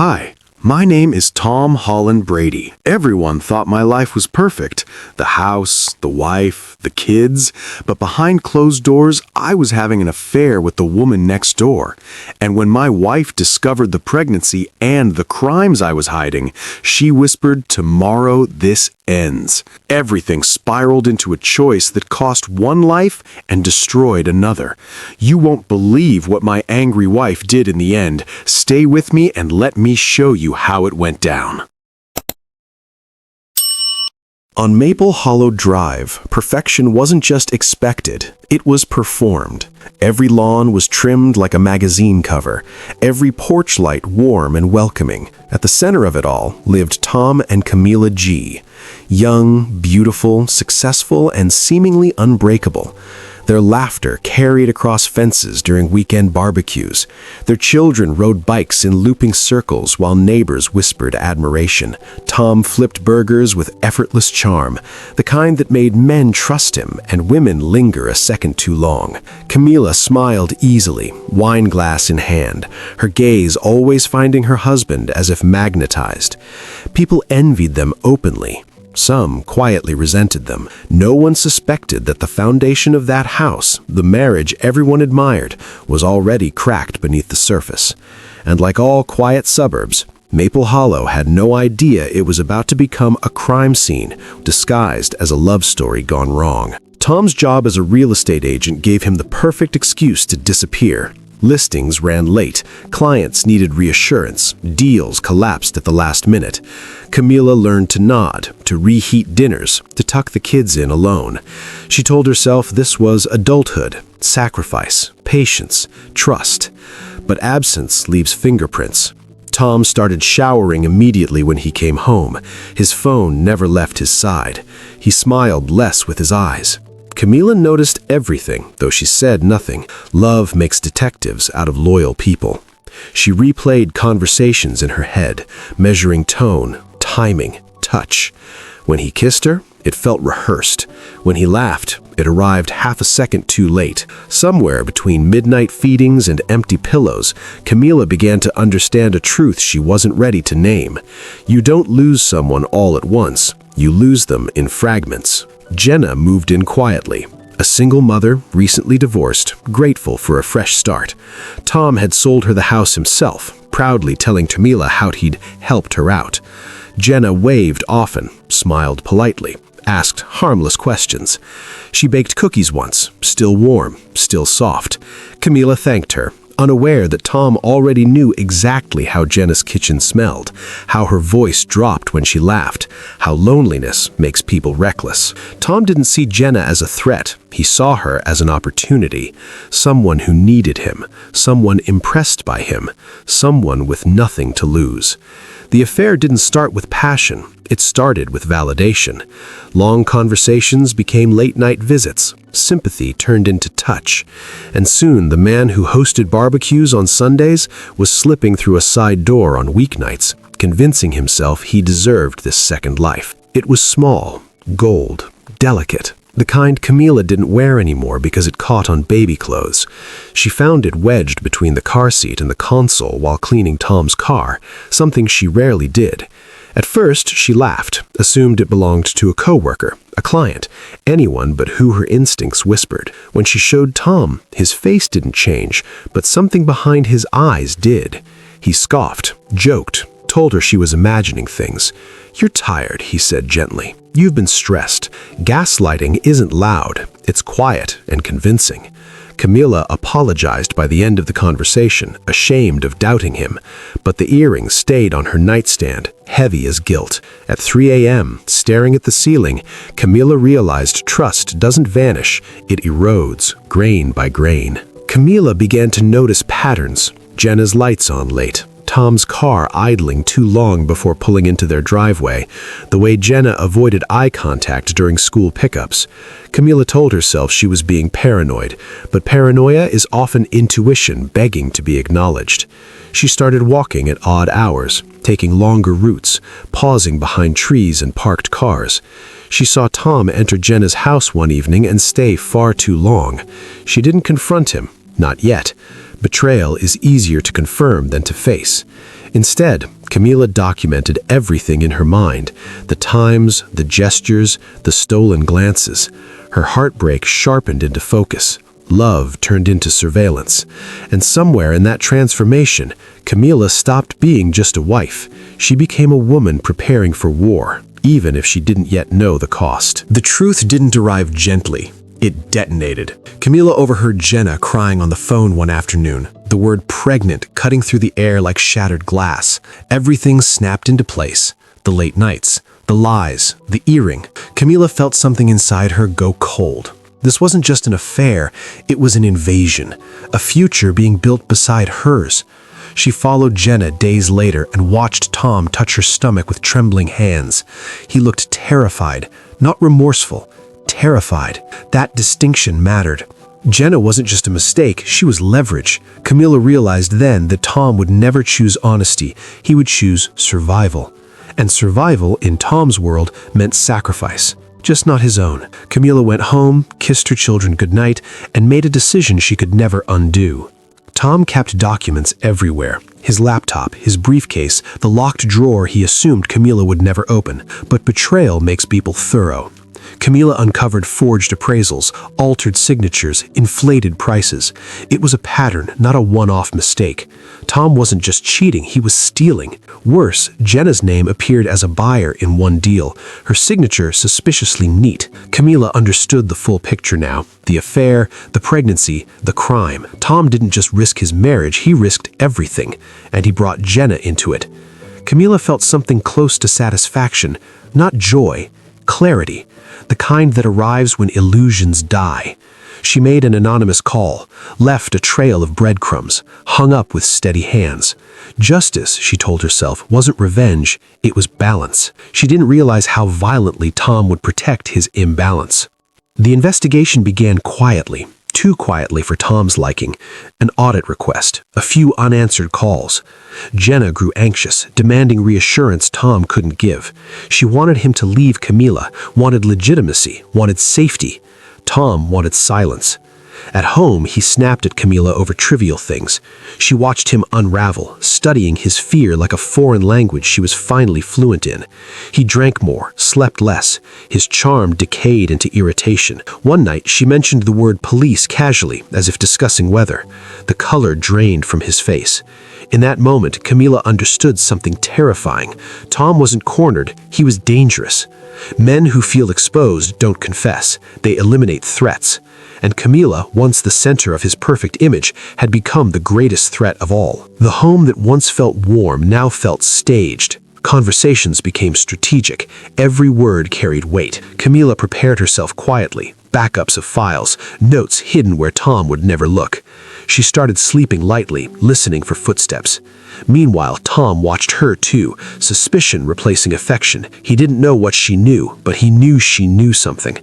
Hi, my name is Tom Holland Brady. Everyone thought my life was perfect. The house, the wife, the kids. But behind closed doors, I was having an affair with the woman next door. And when my wife discovered the pregnancy and the crimes I was hiding, she whispered, "Tomorrow this ends." Everything spiraled into a choice that cost one life and destroyed another. You won't believe what my angry wife did in the end. Stay with me and let me show you how it went down. On Maple Hollow Drive, perfection wasn't just expected, it was performed. Every lawn was trimmed like a magazine cover, every porch light warm and welcoming. At the center of it all lived Tom and Camila G. Young, beautiful, successful, and seemingly unbreakable. Their laughter carried across fences during weekend barbecues. Their children rode bikes in looping circles while neighbors whispered admiration. Tom flipped burgers with effortless charm, the kind that made men trust him and women linger a second too long. Camila smiled easily, wine glass in hand, her gaze always finding her husband as if magnetized. People envied them openly. Some quietly resented them. No one suspected that the foundation of that house, the marriage everyone admired, was already cracked beneath the surface. And like all quiet suburbs, Maple Hollow had no idea it was about to become a crime scene, disguised as a love story gone wrong. Tom's job as a real estate agent gave him the perfect excuse to disappear. Listings ran late, clients needed reassurance, deals collapsed at the last minute. Camila learned to nod, to reheat dinners, to tuck the kids in alone. She told herself this was adulthood, sacrifice, patience, trust. But absence leaves fingerprints. Tom started showering immediately when he came home. His phone never left his side. He smiled less with his eyes. Camila noticed everything, though she said nothing. Love makes detectives out of loyal people. She replayed conversations in her head, measuring tone, timing, touch. When he kissed her, it felt rehearsed. When he laughed, it arrived half a second too late. Somewhere between midnight feedings and empty pillows, Camila began to understand a truth she wasn't ready to name. You don't lose someone all at once. You lose them in fragments. Jenna moved in quietly. A single mother, recently divorced, grateful for a fresh start. Tom had sold her the house himself, proudly telling Camila how he'd helped her out. Jenna waved often, smiled politely, asked harmless questions. She baked cookies once, still warm, still soft. Camila thanked her, unaware that Tom already knew exactly how Jenna's kitchen smelled, how her voice dropped when she laughed, how loneliness makes people reckless. Tom didn't see Jenna as a threat. He saw her as an opportunity, someone who needed him, someone impressed by him, someone with nothing to lose. The affair didn't start with passion. It started with validation. Long conversations became late-night visits. Sympathy turned into touch. And soon, the man who hosted barbecues on Sundays was slipping through a side door on weeknights, convincing himself he deserved this second life. It was small, gold, delicate. The kind Camila didn't wear anymore because it caught on baby clothes. She found it wedged between the car seat and the console while cleaning Tom's car, something she rarely did. At first, she laughed, assumed it belonged to a coworker, a client, anyone but who her instincts whispered. When she showed Tom, his face didn't change, but something behind his eyes did. He scoffed, joked, told her she was imagining things. "You're tired," he said gently. "You've been stressed. Gaslighting isn't loud. It's quiet and convincing." Camila apologized by the end of the conversation, ashamed of doubting him. But the earrings stayed on her nightstand, heavy as guilt. At 3 a.m., staring at the ceiling, Camila realized trust doesn't vanish, it erodes, grain by grain. Camila began to notice patterns. Jenna's lights on late. Tom's car idling too long before pulling into their driveway, the way Jenna avoided eye contact during school pickups. Camila told herself she was being paranoid, but paranoia is often intuition begging to be acknowledged. She started walking at odd hours, taking longer routes, pausing behind trees and parked cars. She saw Tom enter Jenna's house one evening and stay far too long. She didn't confront him, not yet. Betrayal is easier to confirm than to face. Instead, Camila documented everything in her mind, the times, the gestures, the stolen glances. Her heartbreak sharpened into focus. Love turned into surveillance. And somewhere in that transformation, Camila stopped being just a wife. She became a woman preparing for war, even if she didn't yet know the cost. The truth didn't arrive gently. It detonated. Camila overheard Jenna crying on the phone one afternoon, the word pregnant cutting through the air like shattered glass. Everything snapped into place. The late nights, the lies, the earring. Camila felt something inside her go cold. This wasn't just an affair, it was an invasion, a future being built beside hers. She followed Jenna days later and watched Tom touch her stomach with trembling hands. He looked terrified, not remorseful. Terrified. That distinction mattered. Jenna wasn't just a mistake, she was leverage. Camila realized then that Tom would never choose honesty, he would choose survival. And survival, in Tom's world, meant sacrifice, just not his own. Camila went home, kissed her children goodnight, and made a decision she could never undo. Tom kept documents everywhere. His laptop, his briefcase, the locked drawer he assumed Camila would never open. But betrayal makes people thorough. Camila uncovered forged appraisals, altered signatures, inflated prices. It was a pattern, not a one-off mistake. Tom wasn't just cheating, he was stealing. Worse, Jenna's name appeared as a buyer in one deal, her signature suspiciously neat. Camila understood the full picture now. The affair, the pregnancy, the crime. Tom didn't just risk his marriage, he risked everything, and he brought Jenna into it. Camila felt something close to satisfaction, not joy, clarity. The kind that arrives when illusions die. She made an anonymous call, left a trail of breadcrumbs, hung up with steady hands. Justice, she told herself, wasn't revenge, it was balance. She didn't realize how violently Tom would protect his imbalance. The investigation began quietly, too quietly for Tom's liking. An audit request, a few unanswered calls. Jenna grew anxious, demanding reassurance Tom couldn't give. She wanted him to leave Camila, wanted legitimacy, wanted safety. Tom wanted silence. At home, he snapped at Camila over trivial things. She watched him unravel, studying his fear like a foreign language she was finally fluent in. He drank more, slept less. His charm decayed into irritation. One night, she mentioned the word police casually, as if discussing weather. The color drained from his face. In that moment, Camila understood something terrifying. Tom wasn't cornered, he was dangerous. Men who feel exposed don't confess. They eliminate threats. And Camila, once the center of his perfect image, had become the greatest threat of all. The home that once felt warm now felt staged. Conversations became strategic. Every word carried weight. Camila prepared herself quietly. Backups of files, notes hidden where Tom would never look. She started sleeping lightly, listening for footsteps. Meanwhile, Tom watched her too, suspicion replacing affection. He didn't know what she knew, but he knew she knew something.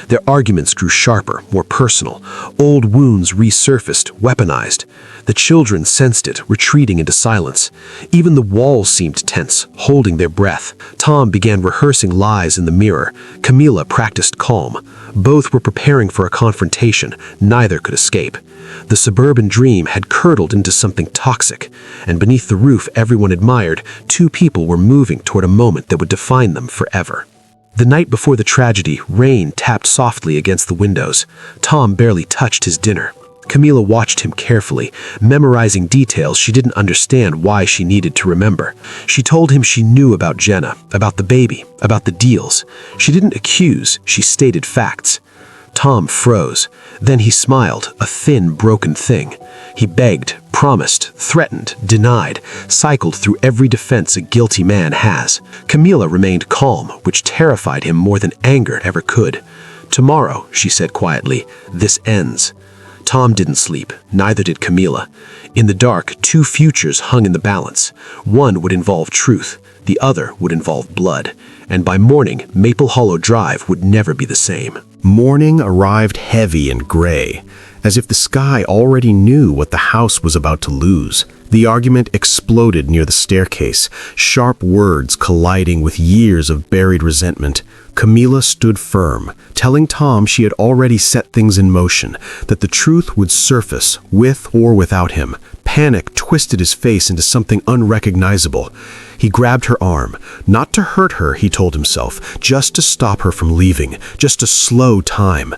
Their arguments grew sharper, more personal. Old wounds resurfaced, weaponized. The children sensed it, retreating into silence. Even the walls seemed tense, holding their breath. Tom began rehearsing lies in the mirror. Camila practiced calm. Both were preparing for a confrontation. Neither could escape. The suburban dream had curdled into something toxic, and beneath the roof everyone admired, two people were moving toward a moment that would define them forever. The night before the tragedy, rain tapped softly against the windows. Tom barely touched his dinner. Camila watched him carefully, memorizing details she didn't understand why she needed to remember. She told him she knew about Jenna, about the baby, about the deals. She didn't accuse, she stated facts. Tom froze. Then he smiled, a thin, broken thing. He begged, promised, threatened, denied, cycled through every defense a guilty man has. Camila remained calm, which terrified him more than anger ever could. "Tomorrow," she said quietly, "this ends." Tom didn't sleep, neither did Camila. In the dark, two futures hung in the balance. One would involve truth, the other would involve blood. And by morning, Maple Hollow Drive would never be the same. Morning arrived heavy and gray, as if the sky already knew what the house was about to lose. The argument exploded near the staircase, sharp words colliding with years of buried resentment. Camila stood firm, telling Tom she had already set things in motion, that the truth would surface, with or without him, Panic twisted his face into something unrecognizable. He grabbed her arm. Not to hurt her, he told himself, just to stop her from leaving, just to slow time.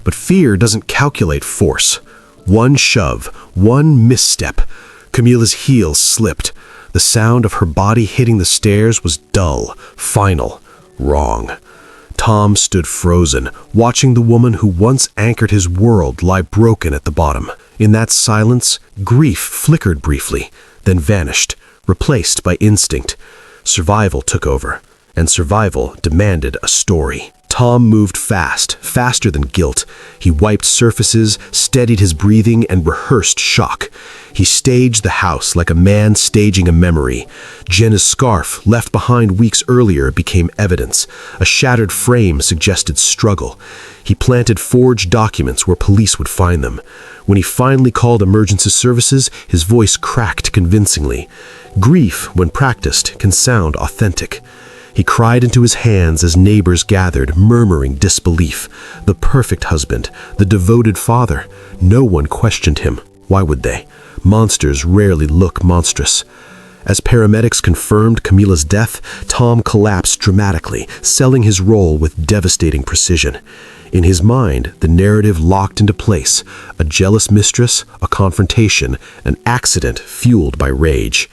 But fear doesn't calculate force. One shove, one misstep. Camila's heels slipped. The sound of her body hitting the stairs was dull, final, wrong. Tom stood frozen, watching the woman who once anchored his world lie broken at the bottom. In that silence, grief flickered briefly, then vanished, replaced by instinct. Survival took over, and survival demanded a story. Tom moved fast, faster than guilt. He wiped surfaces, steadied his breathing, and rehearsed shock. He staged the house like a man staging a memory. Jenna's scarf, left behind weeks earlier, became evidence. A shattered frame suggested struggle. He planted forged documents where police would find them. When he finally called emergency services, his voice cracked convincingly. Grief, when practiced, can sound authentic. He cried into his hands as neighbors gathered, murmuring disbelief. The perfect husband, the devoted father. No one questioned him. Why would they? Monsters rarely look monstrous. As paramedics confirmed Camila's death, Tom collapsed dramatically, selling his role with devastating precision. In his mind, the narrative locked into place. A jealous mistress, a confrontation, an accident fueled by rage.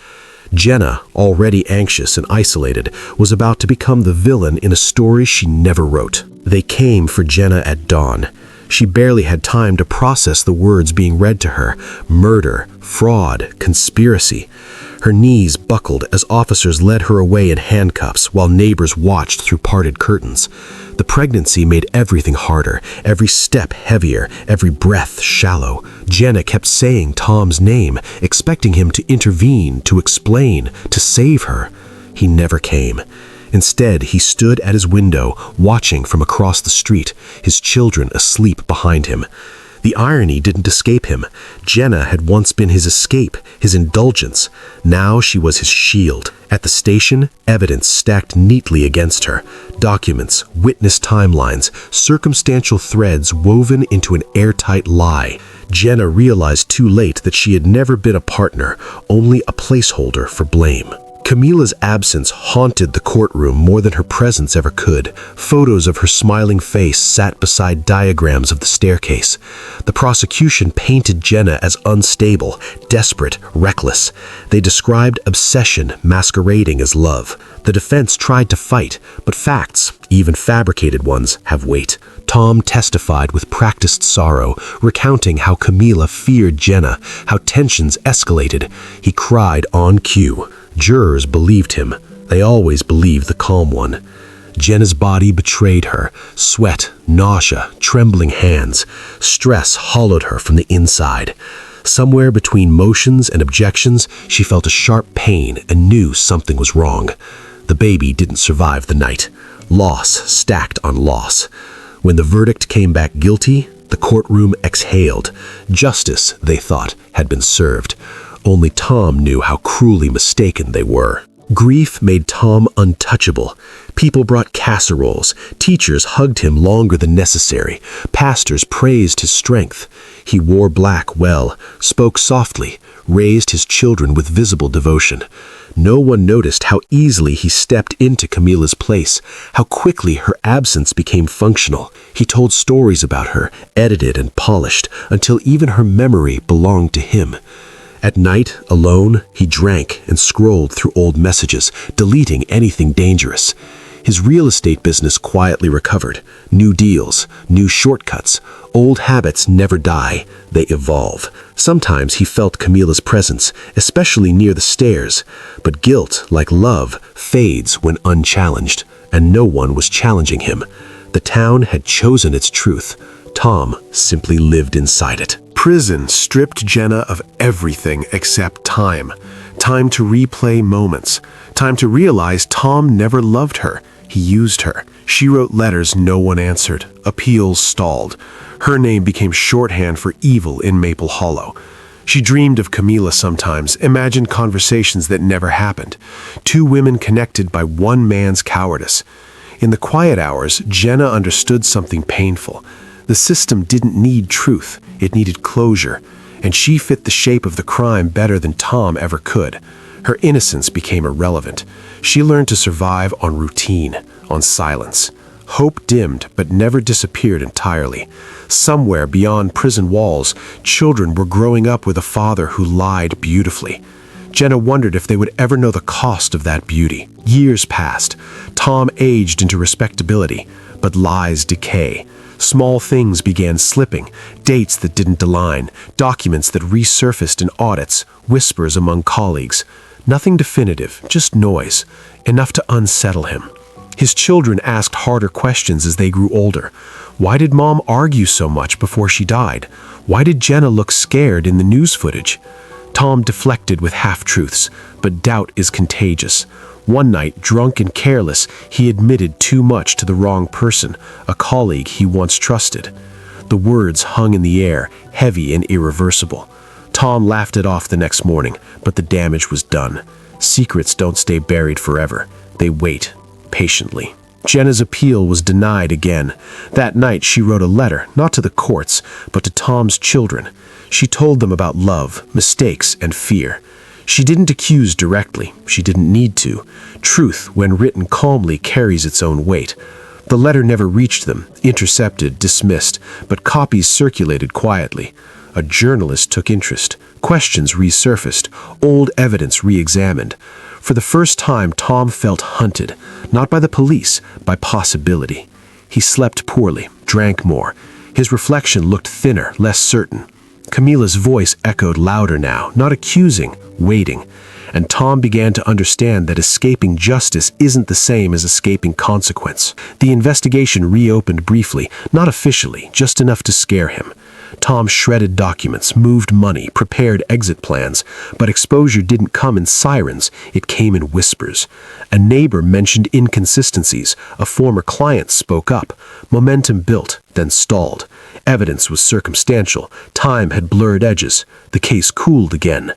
Jenna, already anxious and isolated, was about to become the villain in a story she never wrote. They came for Jenna at dawn. She barely had time to process the words being read to her. Murder, fraud, conspiracy. Her knees buckled as officers led her away in handcuffs while neighbors watched through parted curtains. The pregnancy made everything harder, every step heavier, every breath shallow. Jenna kept saying Tom's name, expecting him to intervene, to explain, to save her. He never came. Instead, he stood at his window, watching from across the street, his children asleep behind him. The irony didn't escape him. Jenna had once been his escape, his indulgence. Now she was his shield. At the station, evidence stacked neatly against her. Documents, witness timelines, circumstantial threads woven into an airtight lie. Jenna realized too late that she had never been a partner, only a placeholder for blame. Camila's absence haunted the courtroom more than her presence ever could. Photos of her smiling face sat beside diagrams of the staircase. The prosecution painted Jenna as unstable, desperate, reckless. They described obsession masquerading as love. The defense tried to fight, but facts, even fabricated ones, have weight. Tom testified with practiced sorrow, recounting how Camila feared Jenna, how tensions escalated. He cried on cue. Jurors believed him. They always believed the calm one. Jenna's body betrayed her. Sweat, nausea, trembling hands. Stress hollowed her from the inside. Somewhere between motions and objections, she felt a sharp pain and knew something was wrong. The baby didn't survive the night. Loss stacked on loss. When the verdict came back guilty, the courtroom exhaled. Justice, they thought, had been served. Only Tom knew how cruelly mistaken they were. Grief made Tom untouchable. People brought casseroles. Teachers hugged him longer than necessary. Pastors praised his strength. He wore black well, spoke softly, raised his children with visible devotion. No one noticed how easily he stepped into Camila's place, how quickly her absence became functional. He told stories about her, edited and polished, until even her memory belonged to him. At night, alone, he drank and scrolled through old messages, deleting anything dangerous. His real estate business quietly recovered. New deals, new shortcuts. Old habits never die, they evolve. Sometimes he felt Camila's presence, especially near the stairs. But guilt, like love, fades when unchallenged, and no one was challenging him. The town had chosen its truth. Tom simply lived inside it. Prison stripped Jenna of everything except time. Time to replay moments. Time to realize Tom never loved her. He used her. She wrote letters no one answered. Appeals stalled. Her name became shorthand for evil in Maple Hollow. She dreamed of Camila sometimes, imagined conversations that never happened. Two women connected by one man's cowardice. In the quiet hours, Jenna understood something painful. The system didn't need truth. It needed closure. and she fit the shape of the crime better than Tom ever could. Her innocence became irrelevant. She learned to survive on routine, on silence. Hope dimmed but never disappeared entirely. Somewhere beyond prison walls, children were growing up with a father who lied beautifully. Jenna wondered if they would ever know the cost of that beauty. Years passed. Tom aged into respectability, but lies decay. Small things began slipping, dates that didn't align, documents that resurfaced in audits, whispers among colleagues. Nothing definitive, just noise, enough to unsettle him. His children asked harder questions as they grew older. Why did Mom argue so much before she died? Why did Jenna look scared in the news footage? Tom deflected with half-truths, but doubt is contagious. One night, drunk and careless, he admitted too much to the wrong person, a colleague he once trusted. The words hung in the air, heavy and irreversible. Tom laughed it off the next morning, but the damage was done. Secrets don't stay buried forever. They wait, patiently. Jenna's appeal was denied again. That night, she wrote a letter, not to the courts, but to Tom's children. She told them about love, mistakes, and fear. She didn't accuse directly. She didn't need to. Truth, when written calmly, carries its own weight. The letter never reached them, intercepted, dismissed, but copies circulated quietly. A journalist took interest. Questions resurfaced. Old evidence re-examined. For the first time, Tom felt hunted, not by the police, by possibility. He slept poorly, drank more. His reflection looked thinner, less certain. Camila's voice echoed louder now, not accusing, waiting. And Tom began to understand that escaping justice isn't the same as escaping consequence. The investigation reopened briefly, not officially, just enough to scare him. Tom shredded documents, moved money, prepared exit plans, but exposure didn't come in sirens, it came in whispers. A neighbor mentioned inconsistencies, a former client spoke up. Momentum built, then stalled. Evidence was circumstantial, time had blurred edges, the case cooled again.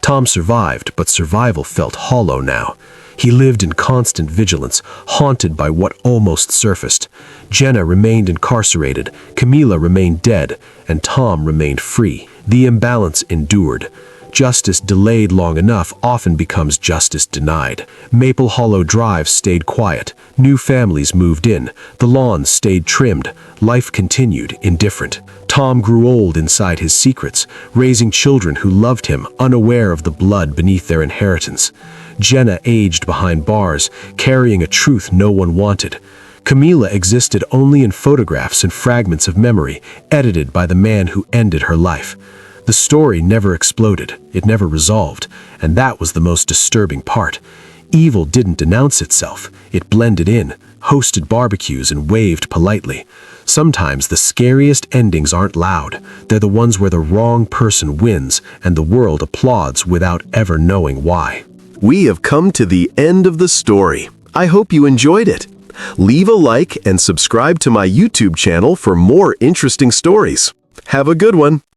Tom survived, but survival felt hollow now. He lived in constant vigilance, haunted by what almost surfaced. Jenna remained incarcerated, Camila remained dead, and Tom remained free. The imbalance endured. Justice delayed long enough often becomes justice denied. Maple Hollow Drive stayed quiet. New families moved in. The lawns stayed trimmed. Life continued, indifferent. Tom grew old inside his secrets, raising children who loved him, unaware of the blood beneath their inheritance. Jenna aged behind bars, carrying a truth no one wanted. Camila existed only in photographs and fragments of memory, edited by the man who ended her life. The story never exploded, it never resolved, and that was the most disturbing part. Evil didn't announce itself, it blended in, hosted barbecues and waved politely. Sometimes the scariest endings aren't loud, they're the ones where the wrong person wins and the world applauds without ever knowing why. We have come to the end of the story. I hope you enjoyed it. Leave a like and subscribe to my YouTube channel for more interesting stories. Have a good one.